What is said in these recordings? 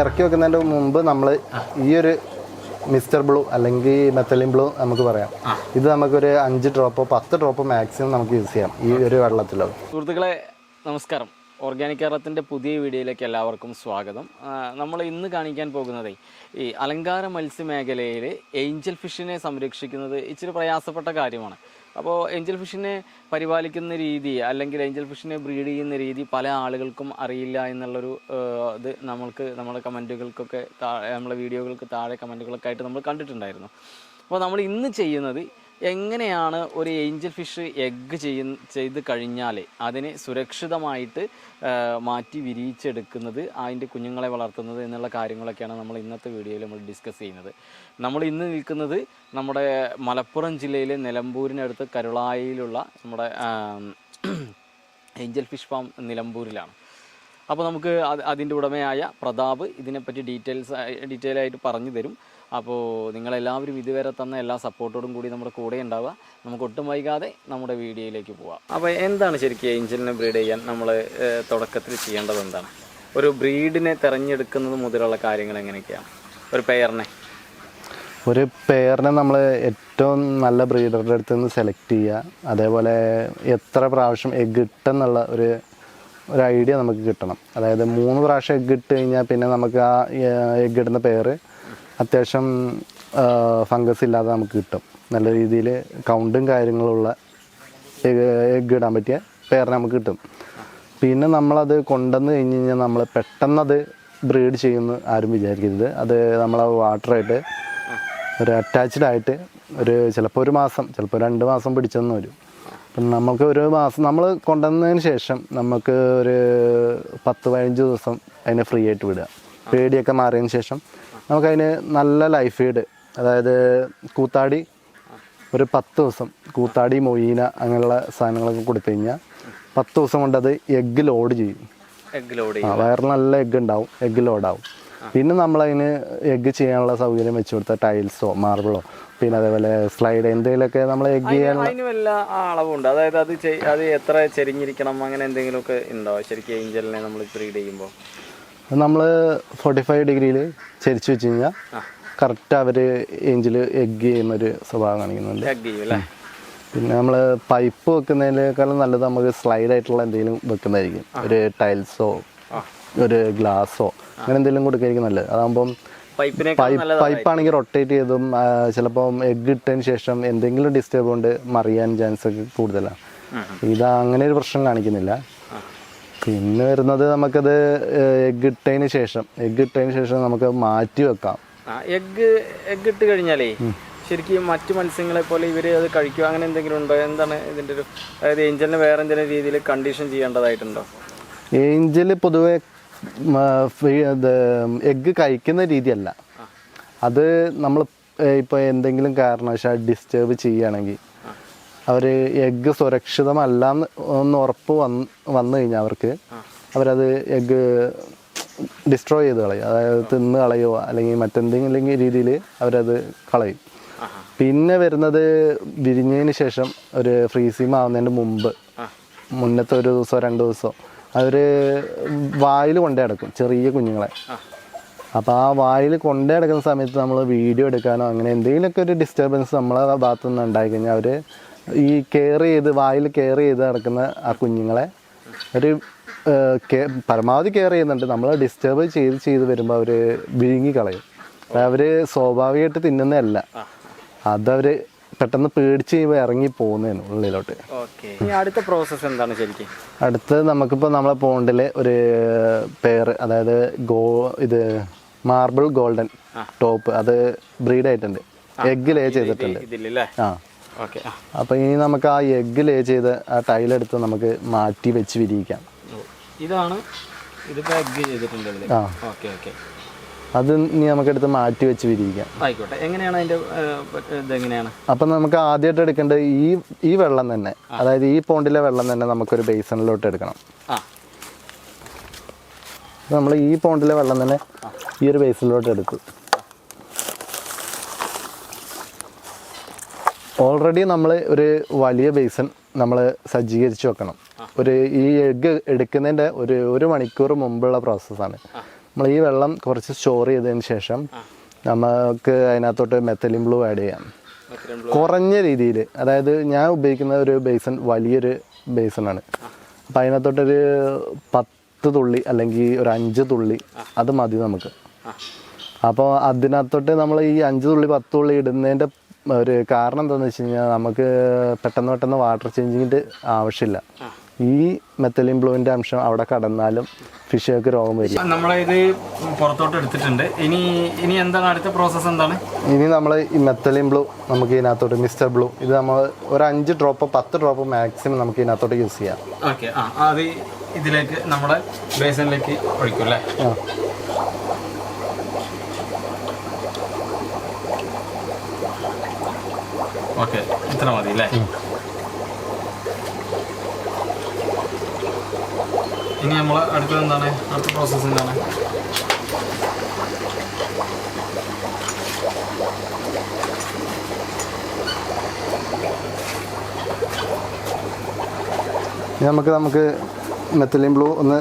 ഇറക്കി വെക്കുന്നതിൻ്റെ മുമ്പ് നമ്മൾ ഈ ഒരു മിസ്റ്റർ ബ്ലൂ അല്ലെങ്കിൽ മെത്തലിൻ ബ്ലൂ നമുക്ക് പറയാം. ഇത് നമുക്കൊരു 5 ഡ്രോപ്പോ 10 ഡ്രോപ്പോ മാക്സിമം നമുക്ക് യൂസ് ചെയ്യാം ഈ ഒരു വെള്ളത്തിലോ. സുഹൃത്തുക്കളെ നമസ്കാരം. ഓർഗാനിക് കേരളത്തിൻ്റെ പുതിയ വീഡിയോയിലേക്ക് എല്ലാവർക്കും സ്വാഗതം. നമ്മൾ ഇന്ന് കാണിക്കാൻ പോകുന്നത് ഈ അലങ്കാര മത്സ്യമേഖലയിൽ ഏഞ്ചൽ ഫിഷിനെ സംരക്ഷിക്കുന്നത് ഇച്ചിരി പ്രയാസപ്പെട്ട കാര്യമാണ്. അപ്പോൾ ഏഞ്ചൽ ഫിഷിനെ പരിപാലിക്കുന്ന രീതി അല്ലെങ്കിൽ ഏഞ്ചൽ ഫിഷിനെ ബ്രീഡ് ചെയ്യുന്ന രീതി പല ആളുകൾക്കും അറിയില്ല എന്നുള്ളൊരു ഇത് നമ്മുടെ കമൻറ്റുകൾക്കൊക്കെ നമ്മളെ വീഡിയോകൾക്ക് താഴെ കമൻറ്റുകളൊക്കെ ആയിട്ട് നമ്മൾ കണ്ടിട്ടുണ്ടായിരുന്നു. അപ്പോൾ നമ്മൾ ഇന്ന് ചെയ്യുന്നത് എങ്ങനെയാണ് ഒരു ഏഞ്ചൽ ഫിഷ് എഗ്ഗ് ചെയ്ത് കഴിഞ്ഞാൽ അതിനെ സുരക്ഷിതമായിട്ട് മാറ്റി വിരിയിച്ചെടുക്കുന്നത്, അതിൻ്റെ കുഞ്ഞുങ്ങളെ വളർത്തുന്നത് എന്നുള്ള കാര്യങ്ങളൊക്കെയാണ് നമ്മൾ ഇന്നത്തെ വീഡിയോയിൽ നമ്മൾ ഡിസ്കസ് ചെയ്യുന്നത്. നമ്മൾ ഇന്ന് നിൽക്കുന്നത് നമ്മുടെ മലപ്പുറം ജില്ലയിലെ നിലമ്പൂരിനടുത്ത് കരുളായിലുള്ള നമ്മുടെ ഏഞ്ചൽ ഫിഷ് ഫാം നിലമ്പൂരിലാണ്. അപ്പോൾ നമുക്ക് അതിൻ്റെ ഉടമയായ പ്രതാപ് ഇതിനെപ്പറ്റി ഡീറ്റെയിൽ ആയിട്ട് പറഞ്ഞു തരും. അപ്പോൾ നിങ്ങളെല്ലാവരും ഇതുവരെ തന്ന എല്ലാ സപ്പോർട്ടോടും കൂടി നമ്മുടെ കൂടെ ഉണ്ടാവുക. നമുക്ക് ഒട്ടും വൈകാതെ നമ്മുടെ വീഡിയോയിലേക്ക് പോവാം. അപ്പോൾ എന്താണ് ശരിക്കും ഏഞ്ചലിനെ ബ്രീഡ് ചെയ്യാൻ നമ്മൾ തുടക്കത്തിൽ ചെയ്യേണ്ടത് എന്താണ്? ഒരു ബ്രീഡിനെ തിരഞ്ഞെടുക്കുന്നത് മുതലുള്ള കാര്യങ്ങൾ എങ്ങനെയൊക്കെയാണ്? ഒരു പെയറിനെ നമ്മൾ ഏറ്റവും നല്ല ബ്രീഡറുടെ അടുത്ത് നിന്ന് സെലക്ട് ചെയ്യുക. അതേപോലെ എത്ര പ്രാവശ്യം എഗ്ഗ് ഇട്ടെന്നുള്ള ഒരു ഐഡിയ നമുക്ക് കിട്ടണം. അതായത് 3 പ്രാവശ്യം എഗ്ഗ് ഇട്ട് കഴിഞ്ഞാൽ പിന്നെ നമുക്ക് ആ എഗ്ഗ് ഇടുന്ന പെയർ അത്യാവശ്യം ഫംഗസ് ഇല്ലാതെ നമുക്ക് കിട്ടും. നല്ല രീതിയിൽ കൗണ്ടും കാര്യങ്ങളുള്ള എഗ്ഗ് ഇടാൻ പറ്റിയ പെയറിനെ നമുക്ക് കിട്ടും. പിന്നെ നമ്മളത് കൊണ്ടുവന്ന് കഴിഞ്ഞ് കഴിഞ്ഞാൽ നമ്മൾ പെട്ടെന്നത് ബ്രീഡ് ചെയ്യുമെന്ന് ആരും വിചാരിക്കരുത്. അത് നമ്മൾ വാട്ടറായിട്ട് ഒരു അറ്റാച്ച്ഡ് ആയിട്ട് ചിലപ്പോൾ 1 മാസം, ചിലപ്പോൾ 2 മാസം പിടിച്ചെന്ന് വരും. അപ്പം നമുക്ക് 1 മാസം നമ്മൾ കൊണ്ടുവന്നതിന് ശേഷം നമുക്ക് ഒരു 10-15 ദിവസം അതിനെ ഫ്രീ ആയിട്ട് വിടുക. പേടിയൊക്കെ മാറിയതിന് ശേഷം നമുക്കതിന് നല്ല ലൈഫ് ഫീഡ്, അതായത് കൂത്താടി ഒരു 10 ദിവസം കൂത്താടി, മൊയ്ന അങ്ങനെയുള്ള സാധനങ്ങളൊക്കെ കൊടുത്തു കഴിഞ്ഞാൽ 10 ദിവസം കൊണ്ട് അത് എഗ്ഗ് ലോഡ് ചെയ്യും. വയറിൽ നല്ല എഗ്ഗ് ഉണ്ടാവും, എഗ്ഗ് ലോഡാവും. പിന്നെ നമ്മളതിന് എഗ്ഗ് ചെയ്യാനുള്ള സൗകര്യം വെച്ച് കൊടുത്താൽ ടൈൽസോ മാർബിളോ പിന്നെ അതേപോലെ സ്ലൈഡ് എന്തെങ്കിലുമൊക്കെ നമ്മൾ എഗ്ഗ് ചെയ്യാനുള്ള വല്ല അളവുണ്ട്. അതായത് അത് എത്ര ചെരിഞ്ഞിരിക്കണം അങ്ങനെ എന്തെങ്കിലുമൊക്കെ ഉണ്ടോ ശരിക്കും ഏഞ്ചലിനെ നമ്മൾ ബ്രീഡ് ചെയ്യുമ്പോൾ? നമ്മൾ 45 ഡിഗ്രിയിൽ ചരിച്ചു വെച്ച് കഴിഞ്ഞാൽ കറക്റ്റ് അവർ ഏഞ്ചിൽ എഗ്ഗ് ചെയ്യുന്നൊരു സ്വഭാവം കാണിക്കുന്നുണ്ട്. പിന്നെ നമ്മൾ പൈപ്പ് വെക്കുന്നതിനേക്കാളും നല്ലത് നമുക്ക് സ്ലൈഡ് ആയിട്ടുള്ള എന്തെങ്കിലും വെക്കുന്നതായിരിക്കും. ഒരു ടൈൽസോ ഒരു ഗ്ലാസ്സോ അങ്ങനെ എന്തെങ്കിലും കൊടുക്കായിരിക്കും നല്ലത്. അതാകുമ്പം പൈപ്പാണെങ്കിൽ റൊട്ടേറ്റ് ചെയ്തും ചിലപ്പം എഗ്ഗ് ഇട്ടതിന് ശേഷം എന്തെങ്കിലും ഡിസ്റ്റർബ് കൊണ്ട് മറിയാൻ ചാൻസ് ഒക്കെ കൂടുതലാണ്. ഇത് അങ്ങനെ ഒരു പ്രശ്നം കാണിക്കുന്നില്ല. പിന്നെ വരുന്നത് നമുക്കത് എഗ്ഗ് ഇട്ടതിന് ശേഷം നമുക്ക് മാറ്റി വെക്കാം. എഗ്ഗ് ഇട്ട് കഴിഞ്ഞാലേ ശരിക്കും മറ്റു മത്സ്യങ്ങളെ പോലെ ഇവർ അത് കഴിക്കുക അങ്ങനെ എന്തെങ്കിലും ഉണ്ടോ? എന്താണ് ഇതിൻ്റെ ഒരു, അതായത് ഏഞ്ചലിന് വേറെ എന്തെങ്കിലും രീതിയിൽ കണ്ടീഷൻ ചെയ്യേണ്ടതായിട്ടുണ്ടോ? ഏഞ്ചൽ പൊതുവെ എഗ്ഗ് കഴിക്കുന്ന രീതിയല്ല. അത് നമ്മൾ ഇപ്പോൾ എന്തെങ്കിലും കാരണവശാൽ ഡിസ്റ്റർബ് ചെയ്യുകയാണെങ്കിൽ അവർ എഗ്ഗ് സുരക്ഷിതമല്ല എന്ന് ഉറപ്പ് വന്നു കഴിഞ്ഞാൽ അവരത് എഗ്ഗ് ഡിസ്ട്രോയ് ചെയ്ത് കളയും. അതായത് തിന്ന് കളയോ അല്ലെങ്കിൽ മറ്റെന്തെങ്കിലും രീതിയിൽ അവരത് കളയും. പിന്നെ വരുന്നത് വിരിഞ്ഞതിന് ശേഷം ഒരു ഫ്രീസിങ് ആവുന്നതിന് മുന്നത്തെ 1 ദിവസമോ 2 ദിവസമോ അവർ വായിൽ കൊണ്ടേ അടക്കും ചെറിയ കുഞ്ഞുങ്ങളെ. അപ്പോൾ ആ വായിൽ കൊണ്ടേ അടക്കുന്ന സമയത്ത് നമ്മൾ വീഡിയോ എടുക്കാനോ അങ്ങനെ എന്തെങ്കിലുമൊക്കെ ഒരു ഡിസ്റ്റർബൻസ് നമ്മളെ ഭാഗത്തു നിന്ന് ഉണ്ടായിക്കഴിഞ്ഞാൽ അവർ ഈ വായിൽ കെയർ ചെയ്ത് നടക്കുന്ന ആ കുഞ്ഞുങ്ങളെ ഒരു പരമാവധി കെയർ ചെയ്യുന്നുണ്ട്. നമ്മൾ ഡിസ്റ്റർബ് ചെയ്ത് വരുമ്പോൾ അവർ വിഴുങ്ങി കളയും. അവർ സ്വാഭാവികമായിട്ട് തിന്നുന്നതല്ല, അതവർ പെട്ടെന്ന് പേടിച്ച് കഴിയുമ്പോൾ ഇറങ്ങി പോകുന്നതാണ് ഉള്ളിലോട്ട്. അടുത്ത പ്രോസസ്സ് എന്താണ് ശരിക്കും? അടുത്ത് നമുക്കിപ്പോൾ നമ്മളെ പോണ്ടിൽ ഒരു പെയർ, അതായത് ഇത് മാർബിൾ ഗോൾഡൻ ടോപ്പ്, അത് ബ്രീഡ് ആയിട്ടുണ്ട്, എഗ്ഗ് ലേ ചെയ്തിട്ടുണ്ട്. അപ്പോൾ ഇനി നമുക്ക് ആ എഗ്ഗ് ലേ ചെയ്ത് ആ ടൈലെടുത്ത് നമുക്ക് മാറ്റി വെച്ച് വിരിയിക്കാം. അത് ഇനി നമുക്കെടുത്ത് മാറ്റി വെച്ച് വിരിയിക്കാം. ആയിക്കോട്ടെ. എങ്ങനെയാണ് അതിൻ്റെ ഇതെങ്ങനെയാണ്? അപ്പം നമുക്ക് ആദ്യമായിട്ട് എടുക്കേണ്ടത് ഈ വെള്ളം തന്നെ, അതായത് ഈ പോണ്ടിലെ വെള്ളം തന്നെ നമുക്കൊരു ബേസണിലോട്ട് എടുക്കണം. നമ്മൾ ഈ പോണ്ടിലെ വെള്ളം തന്നെ ഈ ഒരു ബേസണിലോട്ട് എടുക്കും. ഓൾറെഡി നമ്മൾ ഒരു വലിയ ബേസൺ നമ്മൾ സജ്ജീകരിച്ച് വെക്കണം. ഈ എഗ്ഗ് എടുക്കുന്നതിൻ്റെ ഒരു മണിക്കൂർ മുമ്പുള്ള പ്രോസസ്സാണ്. നമ്മൾ ഈ വെള്ളം കുറച്ച് സ്റ്റോർ ചെയ്തതിന് ശേഷം നമുക്ക് അതിനകത്തോട്ട് മെത്തലിൻ ബ്ലൂ ആഡ് ചെയ്യാം. കുറഞ്ഞ രീതിയിൽ, അതായത് ഞാൻ ഉപയോഗിക്കുന്ന ഒരു ബേസൺ വലിയൊരു ബേസണാണ്. അപ്പം അതിനകത്തോട്ടൊരു 10 തുള്ളി അല്ലെങ്കിൽ ഒരു 5 തുള്ളി അത് മതി നമുക്ക്. അപ്പോൾ അതിനകത്തോട്ട് നമ്മൾ ഈ 5 തുള്ളി 10 തുള്ളി ഇടുന്നതിൻ്റെ ഒരു കാരണം എന്താണെന്ന് വെച്ച് കഴിഞ്ഞാൽ നമുക്ക് പെട്ടെന്ന് വാട്ടർ ചേഞ്ചിങ്ങിൻ്റെ ആവശ്യമില്ല. ഈ മെത്തലിൻ ബ്ലൂവിൻ്റെ അംശം അവിടെ കടന്നാലും ഫിഷുകൾക്ക് രോഗം വരും. നമ്മളിത് പുറത്തോട്ട് എടുത്തിട്ടുണ്ട്. ഇനി എന്താണ് അടുത്ത പ്രോസസ്സ് എന്താണ്? ഇനി നമ്മൾ ഈ മെത്തലിൻ ബ്ലൂ നമുക്ക് ഇതിനകത്തോട്ട് മിസ്റ്റർ ബ്ലൂ ഇത് നമ്മൾ ഒരു 5 ഡ്രോപ്പ് 10 ഡ്രോപ്പ് മാക്സിമം നമുക്ക് ഇതിനകത്തോട്ട് യൂസ് ചെയ്യാം. ഓക്കെ, അത് ഇതിലേക്ക് നമ്മുടെ ബേസനിലേക്ക് ഒഴിക്കും അല്ലേ? ഓക്കെ, ഇത്ര മതി അല്ലേ? ഇനി നമ്മൾ അടുത്തത് എന്താണ്? അടുത്ത പ്രോസസ്സ് എന്താണ്? നമുക്ക് മെത്തലിൻ ബ്ലൂ ഒന്ന്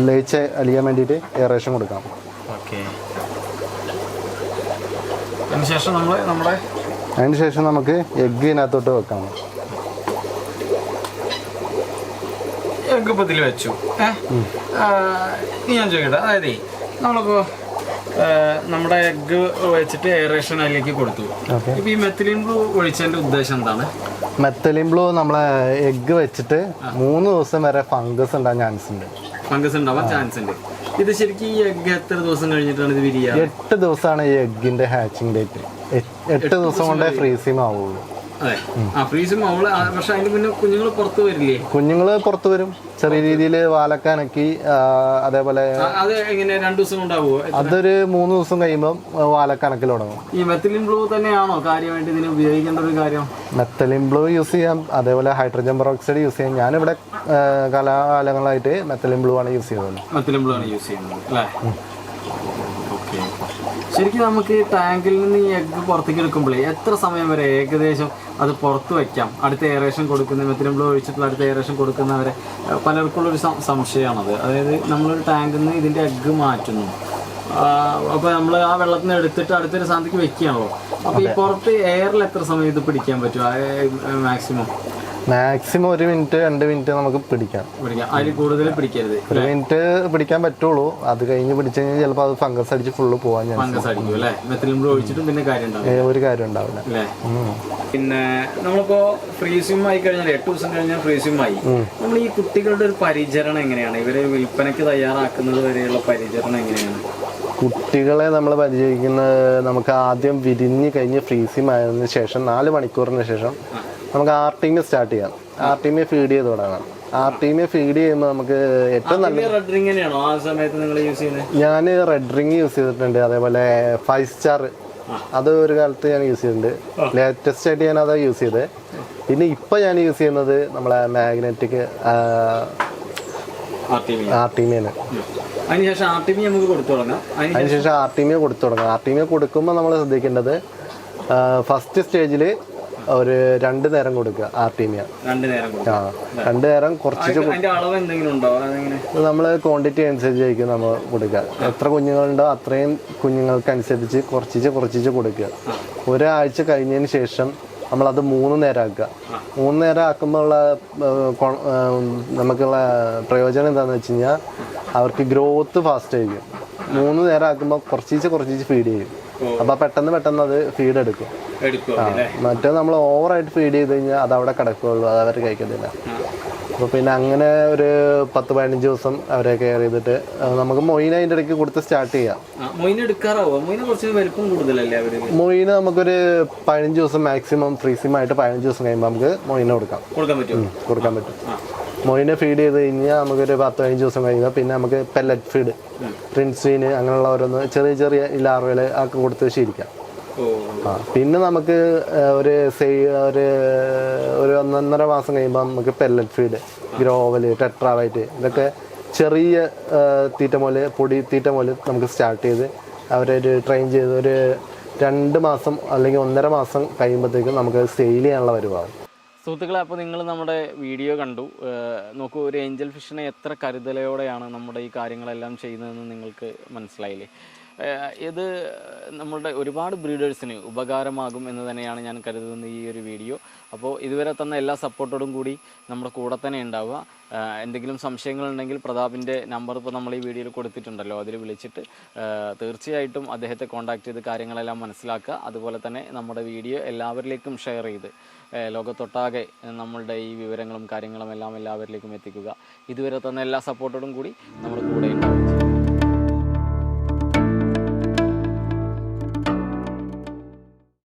ലയിച്ച് അലിയാൻ വേണ്ടിയിട്ട് എയറേഷൻ കൊടുക്കാം. ഓക്കെ, അതിനുശേഷം നമുക്ക് എഗ്ഗ് ഇതിനകത്തോട്ട് വെക്കാം. എഗ്ഗ് ഇപ്പോൾ ഇതിൽ വെച്ചു. ഞാൻ ചോദിക്കട്ടെ, അതായത് നമ്മളിപ്പോൾ നമ്മുടെ എഗ്ഗ് വെച്ചിട്ട് എയറേഷൻ അതിലേക്ക് കൊടുത്തു. ഇപ്പോൾ ഈ മെത്തലിൻ ബ്ലൂ ഒഴിച്ചതിൻ്റെ ഉദ്ദേശം എന്താണ്? മെത്തലിൻ ബ്ലൂ നമ്മളെ എഗ്ഗ് വെച്ചിട്ട് 3 ദിവസം വരെ ഫംഗസ് ഉണ്ടാകാൻ ചാൻസ് ഉണ്ട്. ഫംഗസ് ഉണ്ടാവാൻ ചാൻസ് ഉണ്ട്. ഇത് ശരിക്കും ഈ എഗ്ഗ് എത്ര ദിവസം കഴിഞ്ഞിട്ടാണ് ഇത് വിരിയുക? 8 ദിവസമാണ് ഈ എഗ്ഗിന്റെ ഹാച്ചിങ് ഡേറ്റ്. 8 ദിവസം കൊണ്ടേ ഫ്രീസിങ് ആവുള്ളൂ. അതെ, ഫ്രീസും അവള്. പക്ഷെ അതിന് മുന്നേ കുഞ്ഞുങ്ങൾ പുറത്ത് വരില്ലേ? കുഞ്ഞുങ്ങൾ പുറത്ത് വരും, ചെറിയ രീതിയിൽ വാലക്കാനൊക്കെ. അതേപോലെ അത് എങ്ങനെ 2 ദിവസം കൊണ്ടാവുമോ? അതൊരു 3 ദിവസം കഴിയുമ്പോൾ വാലക്കണക്കിൽ തുടങ്ങും. ഈ മെത്തലിൻ ബ്ലൂ തന്നെയാണോ കാര്യമായിട്ട് ഇതിന് ഉപയോഗിക്കേണ്ട ഒരു കാര്യം? മെത്തലിൻ ബ്ലൂ യൂസ് ചെയ്യാം, അതേപോലെ ഹൈഡ്രജൻ പെറോക്സൈഡ് യൂസ് ചെയ്യാം. ഞാനിവിടെ കാലാകാലങ്ങളായിട്ട് മെത്തലിൻ ബ്ലൂ ആണ് യൂസ് ചെയ്യുന്നത്. മെത്തലിൻ ബ്ലൂ ആണ് യൂസ് ചെയ്യുന്നത് അല്ലേ? ശരിക്കും നമുക്ക് ടാങ്കിൽ നിന്ന് ഈ എഗ്ഗ് പുറത്തേക്ക് എടുക്കുമ്പോഴേ എത്ര സമയം വരെ ഏകദേശം അത് പുറത്ത് വയ്ക്കാം? അടുത്ത എയറേഷൻ കൊടുക്കുന്ന മെത്തലിൻ ബ്ലൂ ഒഴിച്ചിട്ടുള്ള അടുത്ത എയറേഷൻ കൊടുക്കുന്നവരെ പലർക്കുള്ളൊരു സംശയമാണത്. അതായത് നമ്മളൊരു ടാങ്കിൽ നിന്ന് ഇതിൻ്റെ എഗ്ഗ് മാറ്റുന്നു, അപ്പോൾ നമ്മൾ ആ വെള്ളത്തിൽ നിന്ന് എടുത്തിട്ട് അടുത്തൊരു സാധനത്തേക്ക് വെക്കുകയാണല്ലോ. അപ്പോൾ ഈ പുറത്ത് എയറിൽ എത്ര സമയം ഇത് പിടിക്കാൻ പറ്റും? മാക്സിമം 1 മിനിറ്റ് 2 മിനിറ്റ് നമുക്ക് പിടിക്കാം. അതിൽ കൂടുതൽ പിടിക്കരുത്. 1 മിനിറ്റ് പിടിക്കാൻ പറ്റുള്ളൂ. അത് കഴിഞ്ഞ് പിടിച്ചു കഴിഞ്ഞാൽ ചിലപ്പോൾ അത് ഫംഗസ് അടിച്ച് ഫുള്ള് പോകാൻ ഫംഗസ് അടിക്കും അല്ലേ? മെത്തലിൻ ബ്ലൂ ഒഴിച്ചിട്ടും പിന്നെ ഒരു കാര്യം ഉണ്ടാവില്ല അല്ലേ? പിന്നെ നമ്മളിപ്പോ ഫ്രീസിം ആയി കഴിഞ്ഞാൽ 8 ദിവസം കഴിഞ്ഞാൽ ഫ്രീസിം ആയി. നമ്മൾ ഈ കുട്ടികളുടെ ഒരു പരിചരണം എങ്ങനെയാണ്? ഇവരെ വിൽപ്പനയ്ക്ക് തയ്യാറാക്കുന്നത് വരെയുള്ള പരിചരണം എങ്ങനെയാണ്? കുട്ടികളെ നമ്മൾ പരിചയിക്കുന്നത് നമുക്ക് ആദ്യം വിരിഞ്ഞ് കഴിഞ്ഞ് ഫ്രീസിം ആയതിനു ശേഷം 4 മണിക്കൂറിന് ശേഷം നമുക്ക് ആർട്ടീമിയ സ്റ്റാർട്ട് ചെയ്യാം. ആർട്ടീമിയ ഫീഡ് ചെയ്ത് തുടങ്ങാം. ആർട്ടീമിയ ഫീഡ് ചെയ്യുമ്പോൾ നമുക്ക് ഏറ്റവും നല്ല ഞാൻ റെഡ് റിങ് യൂസ് ചെയ്തിട്ടുണ്ട്. അതേപോലെ 5 സ്റ്റാർ അത് ഒരു കാലത്ത് ഞാൻ യൂസ് ചെയ്തിട്ടുണ്ട്. ലേറ്റസ്റ്റ് ആയിട്ട് ഞാൻ അതാ യൂസ് ചെയ്തത്. പിന്നെ ഇപ്പം ഞാൻ യൂസ് ചെയ്യുന്നത് നമ്മളെ മാഗ്നറ്റിക് ആർട്ടീമിയാണ്. അതിനുശേഷം ആർട്ടീമിയ കൊടുത്തു തുടങ്ങാം. ആർട്ടീമിയ കൊടുക്കുമ്പോൾ നമ്മൾ ശ്രദ്ധിക്കേണ്ടത് ഫസ്റ്റ് സ്റ്റേജിൽ ഒരു 2 നേരം കൊടുക്കുക. ആർട്ടീമിയ 2 നേരം കുറച്ച് നമ്മൾ ക്വാണ്ടിറ്റി അനുസരിച്ചായിരിക്കും നമ്മൾ കൊടുക്കുക. എത്ര കുഞ്ഞുങ്ങളുണ്ടോ അത്രയും കുഞ്ഞുങ്ങൾക്കനുസരിച്ച് കുറച്ച് കൊടുക്കുക. ഒരാഴ്ച കഴിഞ്ഞതിന് ശേഷം നമ്മളത് 3 നേരം ആക്കുക. 3 നേരം ആക്കുമ്പോൾ ഉള്ള നമുക്കുള്ള പ്രയോജനം എന്താണെന്ന് വെച്ച് കഴിഞ്ഞാൽ അവർക്ക് ഗ്രോത്ത് ഫാസ്റ്റ് ആയിരിക്കും. 3 നേരം ആക്കുമ്പോൾ കുറച്ച് ഫീഡ് ചെയ്യും. അപ്പോൾ പെട്ടെന്ന് അത് ഫീഡ് എടുക്കും. മറ്റേ നമ്മൾ ഓവറായിട്ട് ഫീഡ് ചെയ്ത് കഴിഞ്ഞാൽ അത് അവിടെ കിടക്കുകയുള്ളൂ, അത് അവർ കഴിക്കത്തില്ല. അപ്പോൾ പിന്നെ അങ്ങനെ ഒരു 10-15 ദിവസം അവരെ കെയർ ചെയ്തിട്ട് നമുക്ക് മൊയിൻ അതിൻ്റെ ഇടയ്ക്ക് കൊടുത്ത് സ്റ്റാർട്ട് ചെയ്യാം. മൊയിന് നമുക്കൊരു 15 ദിവസം മാക്സിമം ഫ്രീസിമായിട്ട് 15 ദിവസം കഴിയുമ്പോൾ നമുക്ക് മൊയിന് കൊടുക്കാൻ പറ്റും. മൊയിനെ ഫീഡ് ചെയ്ത് കഴിഞ്ഞാൽ നമുക്കൊരു 10-15 ദിവസം കഴിയുമ്പോൾ പിന്നെ നമുക്ക് പെല്ലറ്റ് ഫീഡ്, പ്രിൻസ്വീന് അങ്ങനെയുള്ള ഓരോന്ന് ചെറിയ ലാർവൽ ഒക്കെ കൊടുത്ത് ശീലിക്കാം. പിന്നെ നമുക്ക് ഒരു 1.5 മാസം കഴിയുമ്പോൾ നമുക്ക് പെല്ലറ്റ് ഫീഡ്, ഗ്രോവൽ, ടെട്രാവൈറ്റ് ഇതൊക്കെ ചെറിയ പൊടി തീറ്റ പോലെ നമുക്ക് സ്റ്റാർട്ട് ചെയ്ത് അവരെ ട്രെയിൻ ചെയ്ത് ഒരു 2 മാസം അല്ലെങ്കിൽ 1.5 മാസം കഴിയുമ്പോഴത്തേക്കും നമുക്ക് സെയിൽ ചെയ്യാനുള്ള വരുവാകും. സുഹൃത്തുക്കളെ, അപ്പോൾ നിങ്ങൾ നമ്മുടെ വീഡിയോ കണ്ടു. നോക്കൂ, ഒരു ഏഞ്ചൽ ഫിഷിനെ എത്ര കരുതലോടെയാണ് നമ്മുടെ ഈ കാര്യങ്ങളെല്ലാം ചെയ്യുന്നതെന്ന് നിങ്ങൾക്ക് മനസ്സിലായില്ലേ? ഇത് നമ്മളുടെ ഒരുപാട് ബ്രീഡേഴ്സിന് ഉപകാരമാകും എന്ന് തന്നെയാണ് ഞാൻ കരുതുന്നത് ഈ ഒരു വീഡിയോ. അപ്പോൾ ഇതുവരെ തന്ന എല്ലാ സപ്പോർട്ടോടും കൂടി നമ്മുടെ കൂടെ തന്നെ ഉണ്ടാവുക. എന്തെങ്കിലും സംശയങ്ങളുണ്ടെങ്കിൽ പ്രതാപിൻ്റെ നമ്പർ ഇപ്പോൾ നമ്മൾ ഈ വീഡിയോയിൽ കൊടുത്തിട്ടുണ്ടല്ലോ, അതിൽ വിളിച്ചിട്ട് തീർച്ചയായിട്ടും അദ്ദേഹത്തെ കോൺടാക്റ്റ് ചെയ്ത് കാര്യങ്ങളെല്ലാം മനസ്സിലാക്കുക. അതുപോലെ തന്നെ നമ്മുടെ വീഡിയോ എല്ലാവരിലേക്കും ഷെയർ ചെയ്ത് ലോകത്തൊട്ടാകെ നമ്മളുടെ ഈ വിവരങ്ങളും കാര്യങ്ങളും എല്ലാം എല്ലാവരിലേക്കും എത്തിക്കുക. ഇതുവരെ തന്ന എല്ലാ സപ്പോർട്ടോടും കൂടി നമ്മുടെ കൂടെ